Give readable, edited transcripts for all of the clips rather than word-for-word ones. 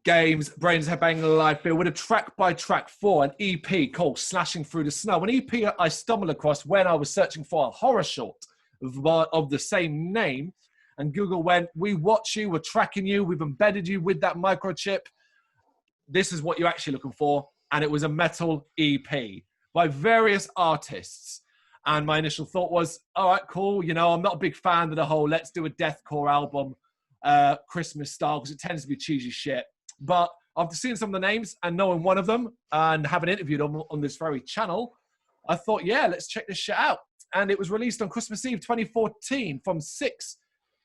Games, Brrraains A Head-Banging Life here with a track-by-track for an EP called Slashing Through the Snow. An EP I stumbled across when I was searching for a horror short of the same name. And Google went, we watch you, we're tracking you, we've embedded you with that microchip. This is what you're actually looking for. And it was a metal EP by various artists. And my initial thought was, all right, cool. You know, I'm not a big fan of the whole let's do a deathcore album Christmas style because it tends to be cheesy shit. But after seeing some of the names and knowing one of them and having interviewed them on this very channel, I thought, yeah, let's check this shit out. And it was released on Christmas Eve 2014 from 6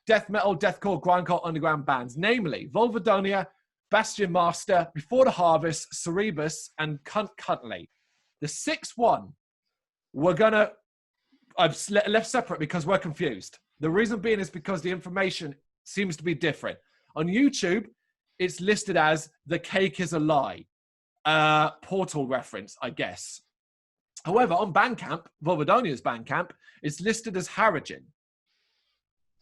death metal, deathcore, grindcore underground bands, namely Wolverdonia, Bastion Master, Before the Harvest, Cerebus, and Cunt Cuntley. The 6th one, I've left separate because we're confused. The reason being is because the information seems to be different. On YouTube, it's listed as The Cake is a Lie. Portal reference, I guess. However, on Bandcamp, Wolverdonia's Bandcamp, it's listed as Harrigan.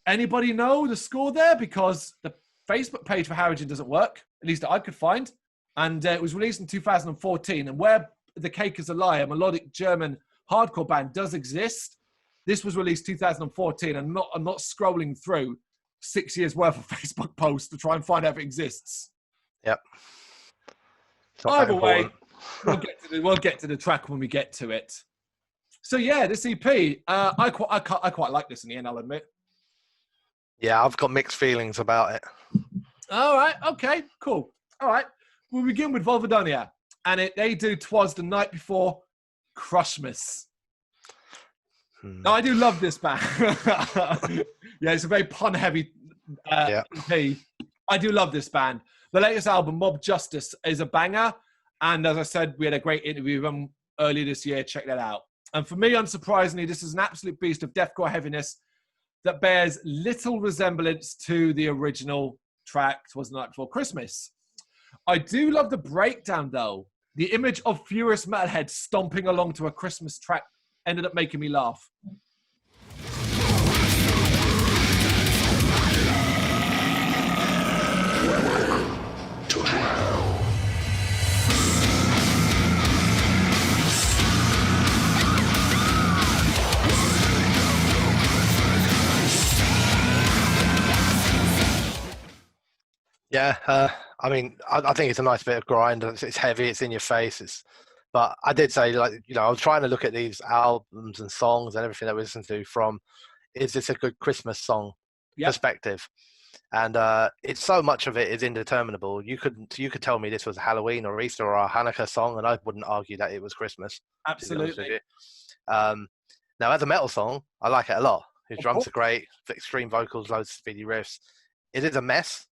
Anybody know the score there? Because the Facebook page for Harrigan doesn't work, at least that I could find. And it was released in 2014. And where The Cake is a Lie, a melodic German hardcore band, does exist, this was released 2014. And I'm not scrolling through 6 years worth of Facebook posts to try and find out if it exists. Yep. Either way, we'll get to the track when we get to it. So yeah, this EP, I quite like this in the end, I'll admit. Yeah, I've got mixed feelings about it. All right, okay, cool. All right, we'll begin with Wolverdonia, and they do "Twas the Night Before Christmas." Now, I do love this band. Yeah, it's a very pun-heavy EP. I do love this band. The latest album, Mob Justice, is a banger. And as I said, we had a great interview with them earlier this year. Check that out. And for me, unsurprisingly, this is an absolute beast of deathcore heaviness that bears little resemblance to the original track, "Twas the Night Before Christmas." I do love the breakdown, though. The image of furious metalheads stomping along to a Christmas track ended up making me laugh. To hell. Yeah, I mean, I think it's a nice bit of grind. It's heavy, it's in your face. But I did say, like, you know, I was trying to look at these albums and songs and everything that we listen to from, is this a good Christmas song perspective? And it's so much of it is indeterminable. You could tell me this was a Halloween or Easter or a Hanukkah song, and I wouldn't argue that it was Christmas. Absolutely. Now, as a metal song, I like it a lot. His drums are great, extreme vocals, loads of speedy riffs. It is a mess,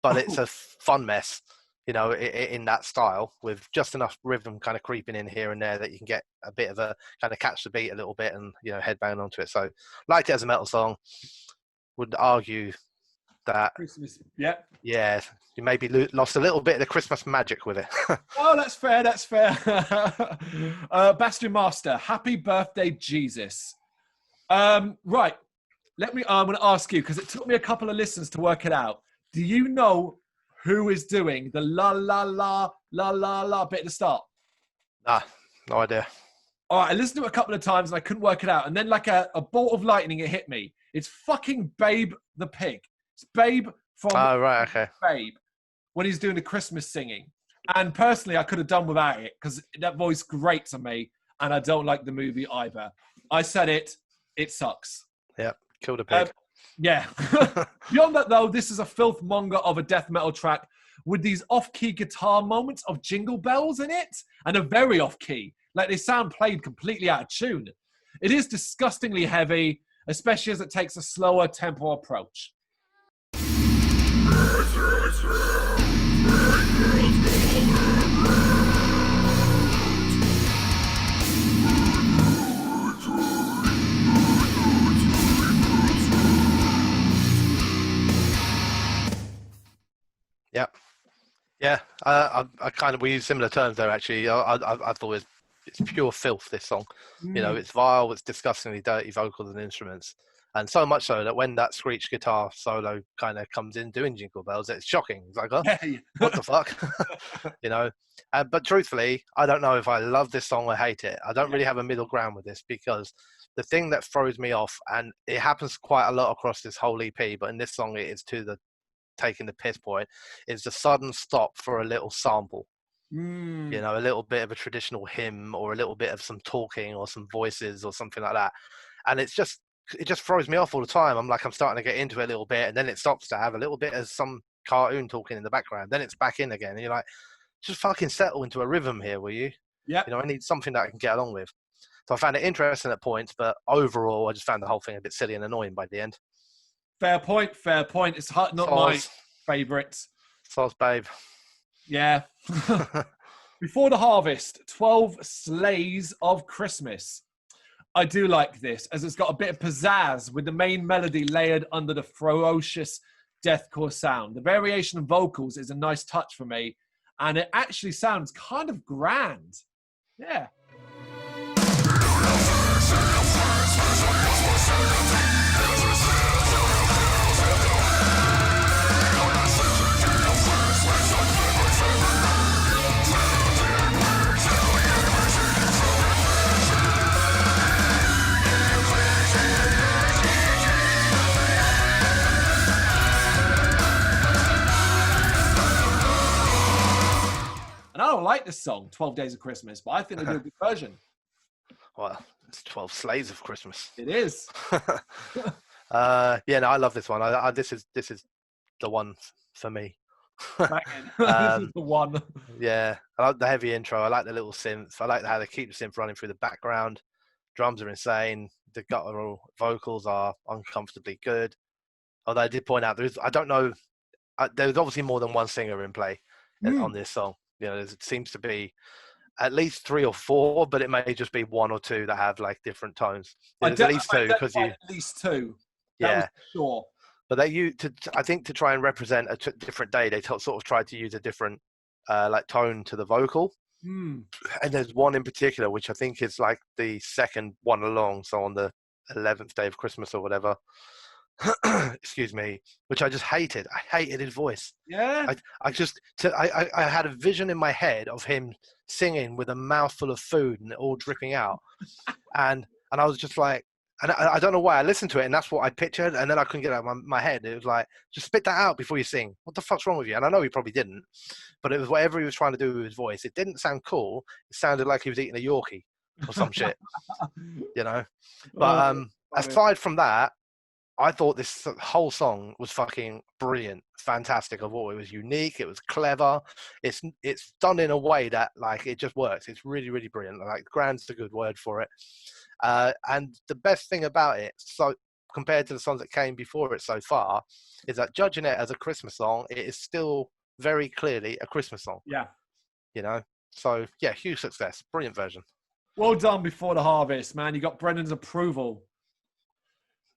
but it's a fun mess, you know, in that style, with just enough rhythm kind of creeping in here and there that you can get a bit of a kind of catch the beat a little bit and, you know, headbang onto it. So liked it as a metal song. Would argue that Christmas, yeah, you maybe lost a little bit of the Christmas magic with it. Oh, that's fair. Bastion Master, Happy Birthday, Jesus. Right, I'm going to ask you, because it took me a couple of listens to work it out. Do you know who is doing the la la la la la la bit at the start? Nah, no idea. All right, I listened to it a couple of times and I couldn't work it out. And then like a bolt of lightning, it hit me. It's fucking Babe the Pig. It's Babe from Babe when he's doing the Christmas singing. And personally, I could have done without it because that voice grates on me and I don't like the movie either. I said it sucks. Yeah, killed a pig. Yeah. Beyond that, though, this is a filth monger of a death metal track with these off-key guitar moments of jingle bells in it, and a very off-key, like they sound played completely out of tune. It is disgustingly heavy, especially as it takes a slower tempo approach. Yeah. We use similar terms there, actually. I thought it's pure filth, this song. You know, it's vile, it's disgustingly dirty vocals and instruments. And so much so that when that screech guitar solo kind of comes in doing Jingle Bells, it's shocking. It's like, oh, what the fuck? You know? But truthfully, I don't know if I love this song or hate it. I don't really have a middle ground with this, because the thing that throws me off, and it happens quite a lot across this whole EP, but in this song it is to the taking the piss point, is the sudden stop for a little sample. You know, a little bit of a traditional hymn, or a little bit of some talking or some voices or something like that. And it just throws me off all the time. I'm starting to get into it a little bit, and then it stops to have a little bit of some cartoon talking in the background. Then it's back in again. And you're like, just fucking settle into a rhythm here, will you? Yeah. You know, I need something that I can get along with. So I found it interesting at points, but overall, I just found the whole thing a bit silly and annoying by the end. Fair point. It's not my favourite. Sauce, babe. Yeah. Before the Harvest, 12 Sleighs of Christmas. I do like this, as it's got a bit of pizzazz with the main melody layered under the ferocious deathcore sound. The variation of vocals is a nice touch for me, and it actually sounds kind of grand. Yeah. And I don't like this song, 12 Days of Christmas, but I think they do a good version. Well, it's 12 Sleighs of Christmas. It is. Yeah, no, I love this one. This is the one for me. This is the one. Yeah, I like the heavy intro. I like the little synth. I like how they keep the synth running through the background. Drums are insane. The guttural vocals are uncomfortably good. Although I did point out, there's obviously more than one singer in play on this song. You know, there seems to be at least 3 or 4, but it may just be 1 or 2 that have like different tones. There's at least 2 because at least 2. Yeah, sure. But I think to try and represent a different day, they sort of tried to use a different like tone to the vocal. And there's one in particular which I think is like the second one along, so on the 11th day of Christmas or whatever. Excuse me, which I just hated. I hated his voice. Yeah. I had a vision in my head of him singing with a mouthful of food and it all dripping out, and I was just like, and I don't know why I listened to it, and that's what I pictured, and then I couldn't get it out of my head. It was like, just spit that out before you sing. What the fuck's wrong with you? And I know he probably didn't, but it was whatever he was trying to do with his voice. It didn't sound cool. It sounded like he was eating a Yorkie or some shit, you know. But aside from that, I thought this whole song was fucking brilliant, fantastic. I thought it was unique, it was clever. It's done in a way that like it just works. It's really, really brilliant. Like grand's a good word for it. And the best thing about it, so compared to the songs that came before it so far, is that judging it as a Christmas song, it is still very clearly a Christmas song. Yeah. You know? So yeah, huge success. Brilliant version. Well done, Before the Harvest, man. You got Brendan's approval.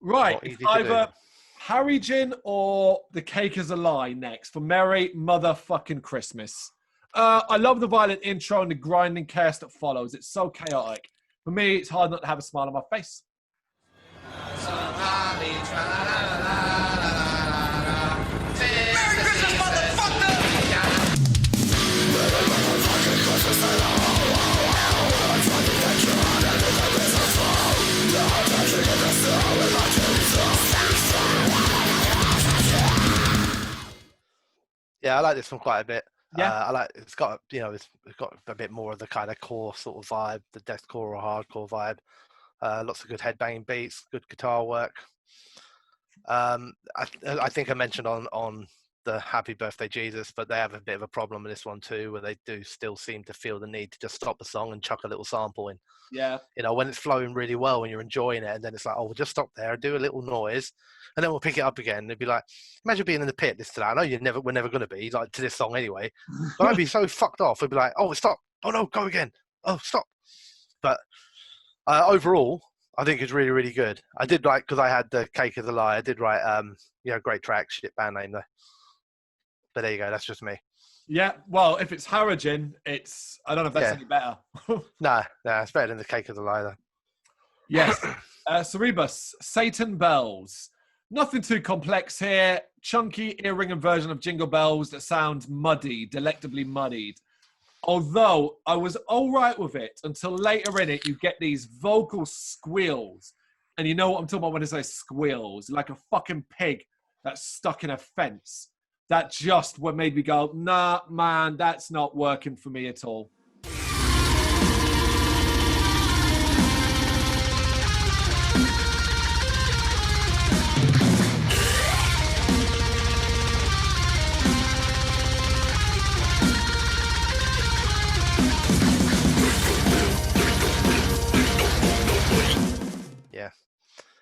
Right, it's either Harry Gin or The Cake is a Lie next for Merry Motherfucking Christmas. I love the violent intro and the grinding chaos that follows. It's so chaotic. For me, it's hard not to have a smile on my face. Yeah, I like this one quite a bit. Yeah, it's got it's got a bit more of the kind of core sort of vibe, the deathcore or hardcore vibe. Lots of good headbanging beats, good guitar work. I think I mentioned on the Happy Birthday Jesus, but they have a bit of a problem with this one too, where they do still seem to feel the need to just stop the song and chuck a little sample in. Yeah. You know, when it's flowing really well, when you're enjoying it, and then it's like, oh, we'll just stop there, do a little noise, and then we'll pick it up again. It'd be like, imagine being in the pit listening to that. I know we're never going to be like to this song anyway, but I'd be so fucked off. It'd be like, oh, stop. Oh no, go again. Oh, stop. But overall, I think it's really, really good. I did like, because I had The Cake is a Lie, I did write, great track, shit band name though. But there you go, that's just me. Yeah, well, if it's Harrigan, I don't know if that's any better. No, it's better than The Cake is a Lie though. Yes. Cerebus, Satan Bells. Nothing too complex here. Chunky ear-ringing version of Jingle Bells that sounds muddy, delectably muddied. Although I was all right with it until later in it, you get these vocal squeals. And you know what I'm talking about when I say squeals? Like a fucking pig that's stuck in a fence. That just what made me go, nah, man, that's not working for me at all. Yeah.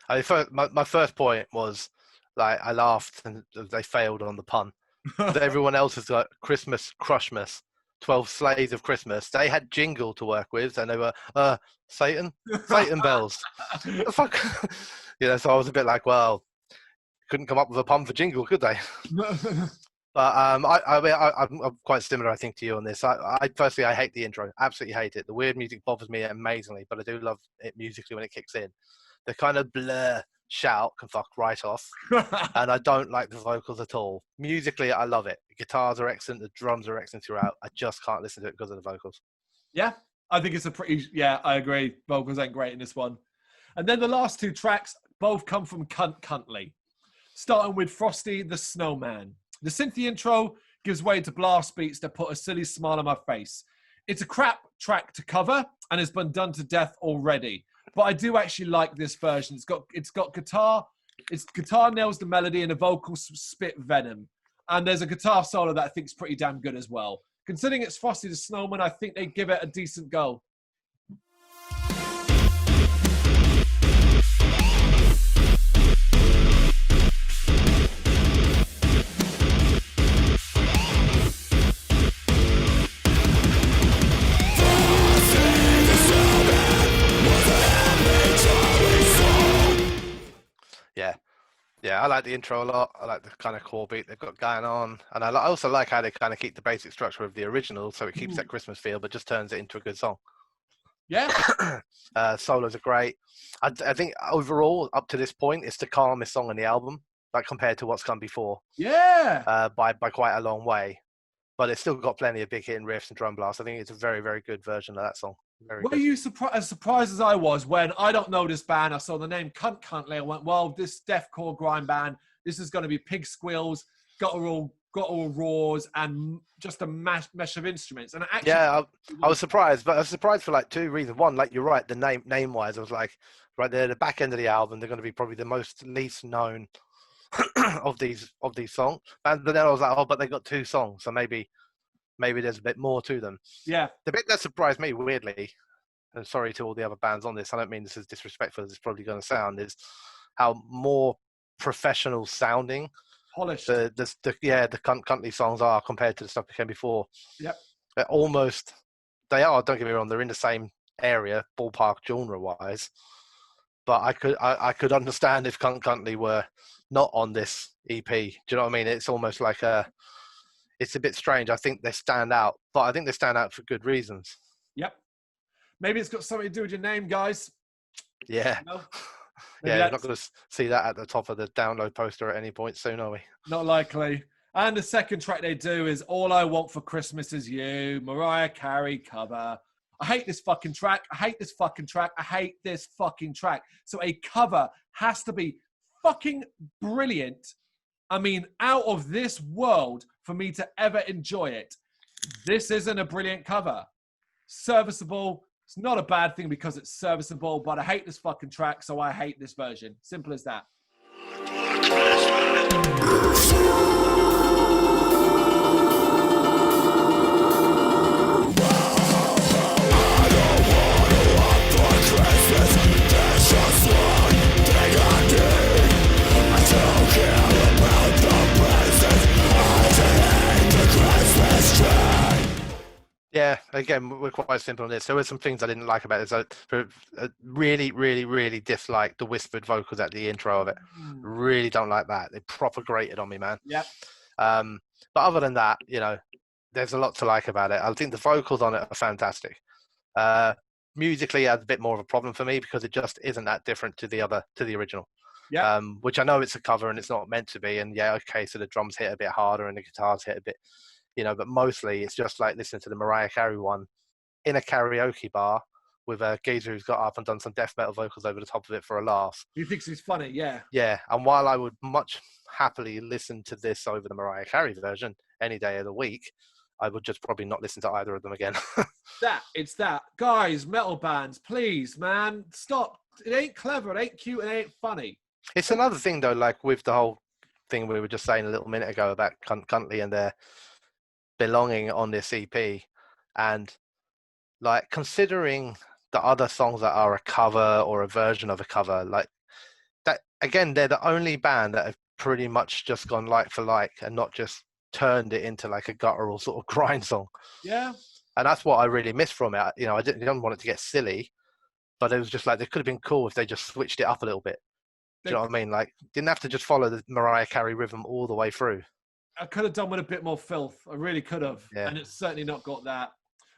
I mean, my first point was, like, I laughed and they failed on the pun. Everyone else has got Christmas, Crushmas, 12 Slaves of Christmas. They had Jingle to work with, and they were, Satan bells. The fuck? So I was a bit like, well, couldn't come up with a pun for Jingle, could they? But I'm quite similar, I think, to you on this. I personally, I hate the intro. Absolutely hate it. The weird music bothers me amazingly, but I do love it musically when it kicks in. The kind of blur shout can fuck right off, and I don't like the vocals at all. Musically, I love it. The guitars are excellent. The drums are excellent throughout. I just can't listen to it because of the vocals. Yeah, I think it's I agree. Vocals ain't great in this one. And then the last two tracks both come from Cuntly. Starting with Frosty the Snowman. The synthy intro gives way to blast beats that put a silly smile on my face. It's a crap track to cover and has been done to death already. But I do actually like this version. It's got guitar. Its guitar nails the melody and the vocals spit venom. And there's a guitar solo that I think is pretty damn good as well. Considering it's Frosty the Snowman, I think they give it a decent go. Yeah, I like the intro a lot. I like the kind of core beat they've got going on. And I also like how they kind of keep the basic structure of the original, so it keeps that Christmas feel, but just turns it into a good song. Yeah. Solos are great. I think overall, up to this point, it's the calmest song on the album, like compared to what's come before. Yeah. By quite a long way. But it's still got plenty of big hitting riffs and drum blasts. I think it's a very, very good version of that song. Were you as surprised as I was when I don't know this band? I saw the name Cuntly. I went, well, this deathcore grind band. This is going to be pig squeals, guttural roars, and just a mesh of instruments. And actually, I was surprised, but I was surprised for like two reasons. One, like you're right, the name wise, I was like, right there, the back end of the album, they're going to be probably the least known of these songs. But then I was like, oh, but they got two songs, so maybe there's a bit more to them. Yeah. The bit that surprised me, weirdly, and sorry to all the other bands on this, I don't mean this as disrespectful as it's probably going to sound, is how more professional sounding polished the Cuntly songs are compared to the stuff that came before. Yep. They are, don't get me wrong, they're in the same area, ballpark genre-wise, but I could understand if Cuntly were not on this EP. Do you know what I mean? It's almost like it's a bit strange. I think they stand out, but I think they stand out for good reasons. Yep. Maybe it's got something to do with your name, guys. Yeah. You know? Yeah, you're not going to see that at the top of the download poster at any point soon, are we? Not likely. And the second track they do is All I Want for Christmas Is You, Mariah Carey cover. I hate this fucking track. I hate this fucking track. I hate this fucking track. So a cover has to be fucking brilliant. I mean, out of this world for me to ever enjoy it. This isn't a brilliant cover. Serviceable. It's not a bad thing because it's serviceable, but I hate this fucking track, so I hate this version. Simple as that. Yeah, again, we're quite simple on this. There were some things I didn't like about it. So I really, really, really disliked the whispered vocals at the intro of it. Really don't like that. They proper grated on me, man. Yeah. But other than that, there's a lot to like about it. I think the vocals on it are fantastic. musically adds a bit more of a problem for me because it just isn't that different to the original. Yeah. Which I know it's a cover and it's not meant to be. And yeah, okay, so the drums hit a bit harder and the guitars hit a bit, but mostly it's just like listening to the Mariah Carey one in a karaoke bar with a geezer who's got up and done some death metal vocals over the top of it for a laugh. He thinks he's funny, yeah. Yeah, and while I would much happily listen to this over the Mariah Carey version any day of the week, I would just probably not listen to either of them again. It's that. Guys, metal bands, please, man, stop. It ain't clever, it ain't cute, it ain't funny. It's another thing, though, like with the whole thing we were just saying a little minute ago about Cuntley and their belonging on this EP. And, like, considering the other songs that are a cover or a version of a cover, like, that, again, they're the only band that have pretty much just gone like for like and not just turned it into, like, a guttural sort of grind song. Yeah. And that's what I really missed from it. I didn't want it to get silly, but it was just like, it could have been cool if they just switched it up a little bit. Do you know what I mean? Like, didn't have to just follow the Mariah Carey rhythm all the way through. I could have done with a bit more filth. I really could have. Yeah. And it's certainly not got that.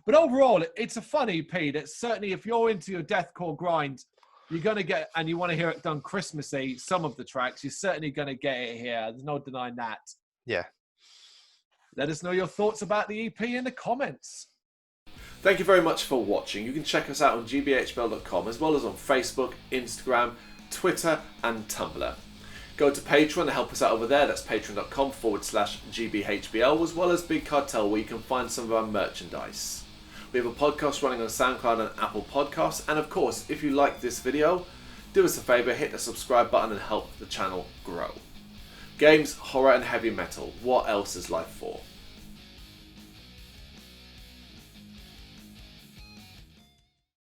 But overall, it's a fun EP. That's certainly, if you're into your deathcore grind, you're going to get, and you want to hear it done Christmassy, some of the tracks, you're certainly going to get it here. There's no denying that. Yeah. Let us know your thoughts about the EP in the comments. Thank you very much for watching. You can check us out on gbhbl.com as well as on Facebook, Instagram, Twitter and Tumblr. Go to Patreon to help us out over there. That's patreon.com/gbhbl, as well as Big Cartel, where you can find some of our merchandise. We have a podcast running on SoundCloud and Apple Podcasts. And of course, if you like this video, do us a favour, hit the subscribe button and help the channel grow. Games, horror and heavy metal. What else is life for?